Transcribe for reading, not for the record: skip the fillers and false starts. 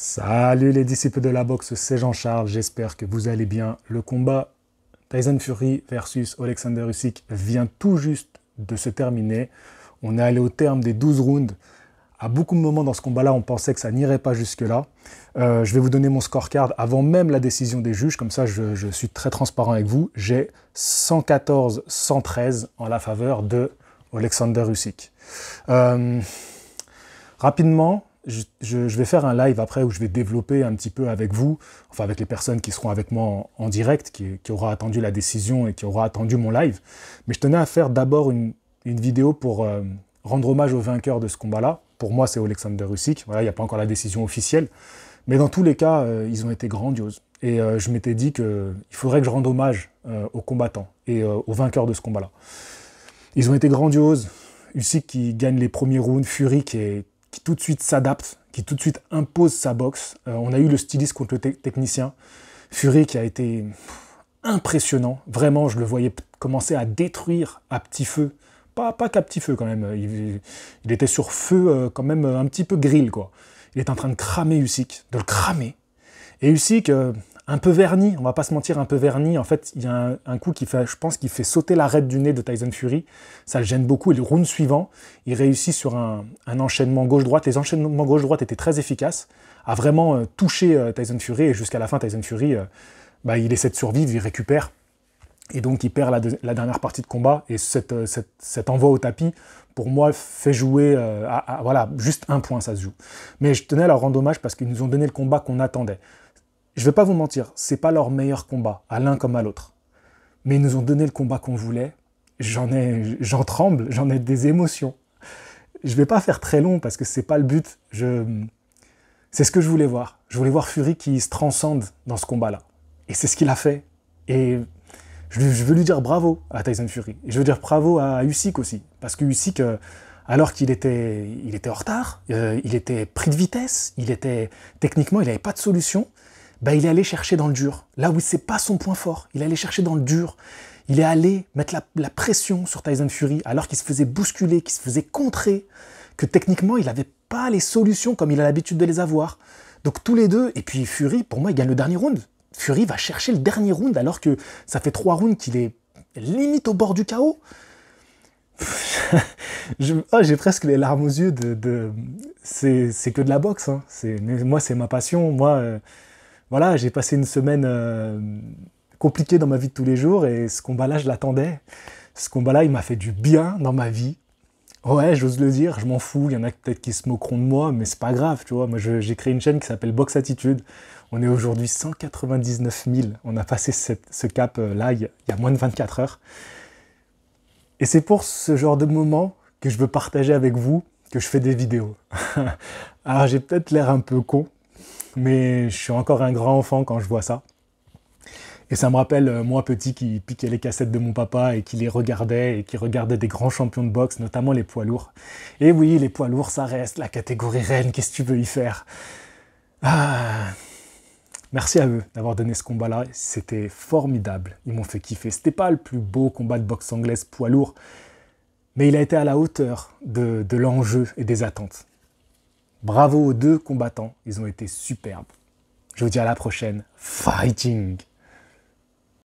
Salut les disciples de la boxe, c'est Jean-Charles, j'espère que vous allez bien. Le combat Tyson Fury versus Alexander Usyk vient tout juste de se terminer. On est allé au terme des 12 rounds. À beaucoup de moments dans ce combat-là, on pensait que ça n'irait pas jusque-là. Je vais vous donner mon scorecard avant même la décision des juges, comme ça je suis très transparent avec vous. J'ai 114-113 en la faveur de Alexander Usyk. Rapidement, je vais faire un live après où je vais développer un petit peu avec vous, enfin avec les personnes qui seront avec moi en direct, qui aura attendu la décision et qui aura attendu mon live. Mais je tenais à faire d'abord une vidéo pour rendre hommage au vainqueur de ce combat-là. Pour moi, c'est Alexander Usyk. Voilà, il n'y a pas encore la décision officielle. Mais dans tous les cas, ils ont été grandioses. Et je m'étais dit qu'il faudrait que je rende hommage aux combattants et aux vainqueurs de ce combat-là. Ils ont été grandioses. Usyk qui gagne les premiers rounds, Fury qui tout de suite s'adapte, qui tout de suite impose sa boxe. On a eu le styliste contre le technicien. Fury qui a été impressionnant. Vraiment, je le voyais commencer à détruire à petit feu. Pas qu'à petit feu quand même. Il était sur feu quand même un petit peu grill, quoi. Il est en train de cramer Usyk, de le cramer. Et Usyk, un peu verni, on va pas se mentir, un peu verni. En fait, il y a un coup qui fait, je pense, qui fait sauter l'arête du nez de Tyson Fury. Ça le gêne beaucoup. Et le round suivant, il réussit sur un enchaînement gauche-droite. Les enchaînements gauche-droite étaient très efficaces, à vraiment toucher Tyson Fury. Et jusqu'à la fin, Tyson Fury, il essaie de survivre, il récupère. Et donc, il perd la dernière partie de combat. Et cet envoi au tapis, pour moi, fait jouer... voilà, juste un point, ça se joue. Mais je tenais à leur rendre hommage parce qu'ils nous ont donné le combat qu'on attendait. Je ne vais pas vous mentir, c'est pas leur meilleur combat, à l'un comme à l'autre. Mais ils nous ont donné le combat qu'on voulait. J'en tremble, j'en ai des émotions. Je ne vais pas faire très long parce que c'est pas le but. C'est ce que je voulais voir. Je voulais voir Fury qui se transcende dans ce combat-là. Et c'est ce qu'il a fait. Et je veux lui dire bravo à Tyson Fury. Et je veux dire bravo à Usyk aussi. Parce que Usyk, alors qu'il était en retard, il était pris de vitesse, techniquement, il n'avait pas de solution, il est allé chercher dans le dur. Là où c'est pas son point fort, il est allé chercher dans le dur. Il est allé mettre la pression sur Tyson Fury, alors qu'il se faisait bousculer, qu'il se faisait contrer, que techniquement, il n'avait pas les solutions comme il a l'habitude de les avoir. Donc tous les deux, et puis Fury, pour moi, il gagne le dernier round. Fury va chercher le dernier round alors que ça fait 3 rounds qu'il est limite au bord du chaos. J'ai presque les larmes aux yeux c'est que de la boxe. Hein. Moi, c'est ma passion. Moi, voilà, j'ai passé une semaine compliquée dans ma vie de tous les jours et ce combat-là, je l'attendais. Ce combat-là, il m'a fait du bien dans ma vie. Ouais, j'ose le dire, je m'en fous, il y en a peut-être qui se moqueront de moi, mais c'est pas grave, tu vois. Moi, j'ai créé une chaîne qui s'appelle Box Attitude. On est aujourd'hui 199 000. On a passé ce cap-là il y a moins de 24 heures. Et c'est pour ce genre de moment que je veux partager avec vous que je fais des vidéos. Alors, j'ai peut-être l'air un peu con, mais je suis encore un grand enfant quand je vois ça. Et ça me rappelle, moi petit, qui piquais les cassettes de mon papa et qui les regardait, et qui regardait des grands champions de boxe, notamment les poids lourds. Et oui, les poids lourds, ça reste la catégorie reine, qu'est-ce que tu veux y faire? Merci à eux d'avoir donné ce combat-là, c'était formidable, ils m'ont fait kiffer. C'était pas le plus beau combat de boxe anglaise poids lourd, mais il a été à la hauteur de l'enjeu et des attentes. Bravo aux deux combattants, ils ont été superbes. Je vous dis à la prochaine, fighting!